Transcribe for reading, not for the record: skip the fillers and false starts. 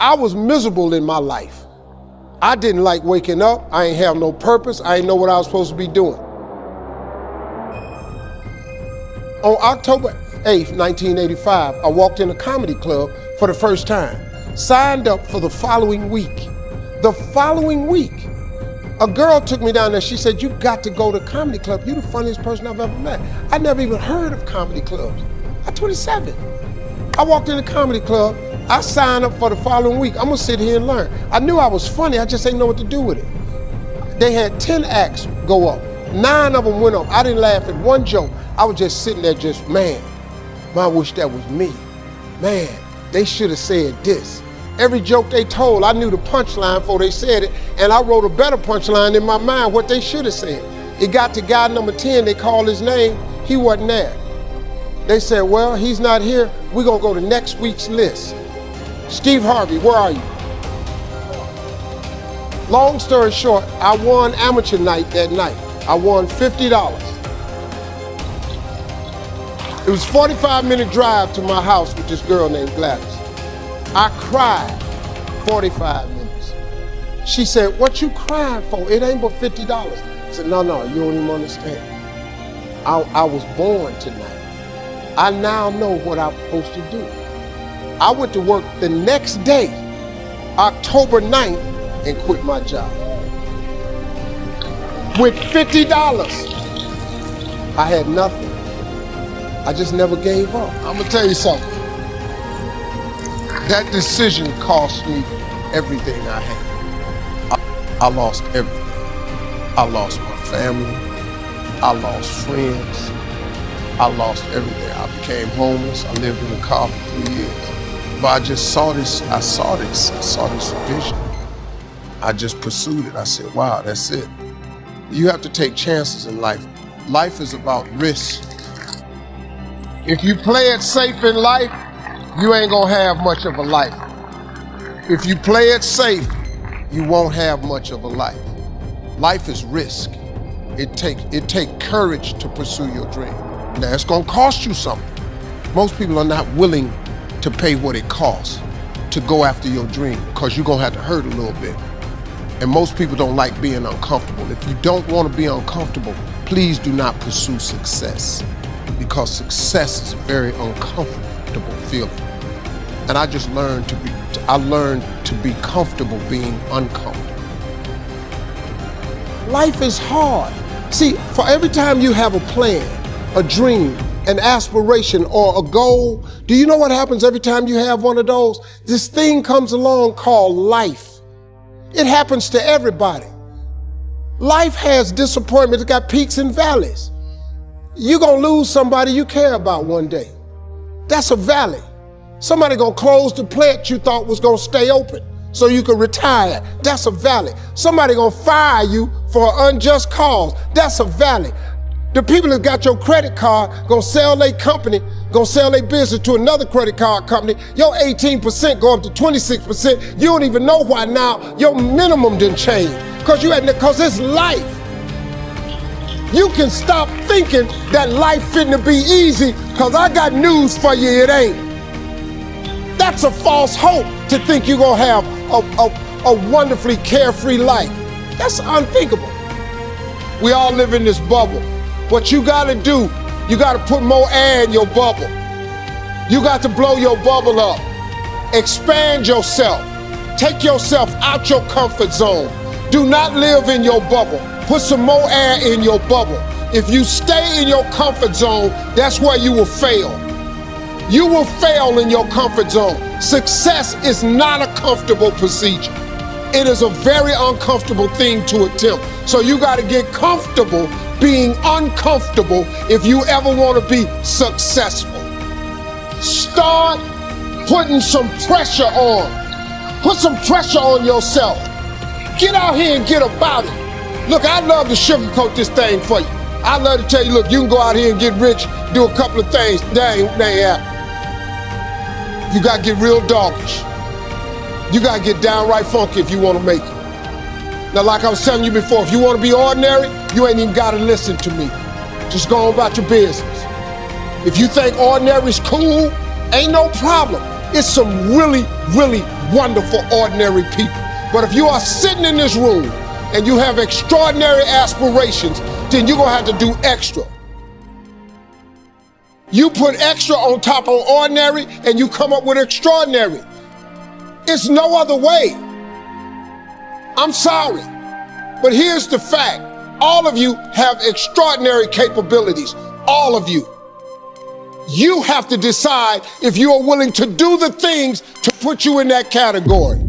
I was miserable in my life. I didn't like waking up. I ain't have no purpose. I ain't know what I was supposed to be doing. On October 8th, 1985, I walked in a comedy club for the first time. Signed up for the following week. The following week, a girl took me down there. She said, "You got to go to a comedy club. You're the funniest person I've ever met." I never even heard of comedy clubs. I'm 27. I walked in a comedy club. I signed up for the following week. I'm gonna sit here and learn. I knew I was funny. I just didn't know what to do with it. They had 10 acts go up. 9 of them went up. I didn't laugh at one joke. I was just sitting there just, man, I wish that was me. Man, they should have said this. Every joke they told, I knew the punchline before they said it, and I wrote a better punchline in my mind, what they should have said. It got to guy number 10, they called his name, he wasn't there. They said, well, he's not here, we're gonna go to next week's list. Steve Harvey, where are you? Long story short, I won amateur night that night. I won $50. It was a 45-minute drive to my house with this girl named Gladys. I cried 45 minutes. She said, "What you crying for? It ain't but $50. I said, no, you don't even understand. I was born tonight. I now know what I'm supposed to do. I went to work the next day, October 9th, and quit my job. With $50. I had nothing. I just never gave up. I'm gonna tell you something. That decision cost me everything I had. I lost everything. I lost my family. I lost friends. I lost everything. I became homeless. I lived in a car for 3 years. But I just saw this, I saw this vision. I just pursued it. I said, wow, that's it. You have to take chances in life. Life is about risk. If you play it safe in life, you ain't gonna have much of a life. If you play it safe, you won't have much of a life. Life is risk. It take courage to pursue your dream. Now it's gonna cost you something. Most people are not willing to pay what it costs to go after your dream, because you're gonna have to hurt a little bit. And most people don't like being uncomfortable. If you don't want to be uncomfortable, please do not pursue success, because success is a very uncomfortable feeling. And I just learned to be comfortable being uncomfortable. Life is hard. See, for every time you have a plan, a dream, an aspiration, or a goal, do you know what happens every time you have one of those? This thing comes along called life. It happens to everybody. Life has disappointment. It got peaks and valleys. You're gonna lose somebody you care about one day. That's a valley. Somebody gonna close the plant you thought was gonna stay open so you could retire. That's a valley. Somebody gonna fire you for an unjust cause. That's a valley. The people that got your credit card gonna sell their company, gonna sell their business to another credit card company. Your 18% go up to 26%. You don't even know why now your minimum didn't change. Cause it's life. You can stop thinking that life finna be easy, cause I got news for you, it ain't. That's a false hope to think you're gonna have a wonderfully carefree life. That's unthinkable. We all live in this bubble. What you gotta do, you gotta put more air in your bubble. You got to blow your bubble up. Expand yourself. Take yourself out your comfort zone. Do not live in your bubble. Put some more air in your bubble. If you stay in your comfort zone, that's where you will fail. You will fail in your comfort zone. Success is not a comfortable procedure. It is a very uncomfortable thing to attempt. So you got to get comfortable being uncomfortable if you ever want to be successful. Start putting some pressure on. Put some pressure on yourself. Get out here and get about it. Look, I'd love to sugarcoat this thing for you. I'd love to tell you, look, you can go out here and get rich, do a couple of things. They ain't happening. You got to get real doggish. You got to get downright funky if you want to make it. Now, like I was telling you before, if you want to be ordinary, you ain't even got to listen to me. Just go on about your business. If you think ordinary's cool, ain't no problem. It's some really, really wonderful, ordinary people. But if you are sitting in this room and you have extraordinary aspirations, then you're gonna have to do extra. You put extra on top of ordinary and you come up with extraordinary. It's no other way. I'm sorry, but here's the fact. All of you have extraordinary capabilities, all of you. You have to decide if you are willing to do the things to put you in that category.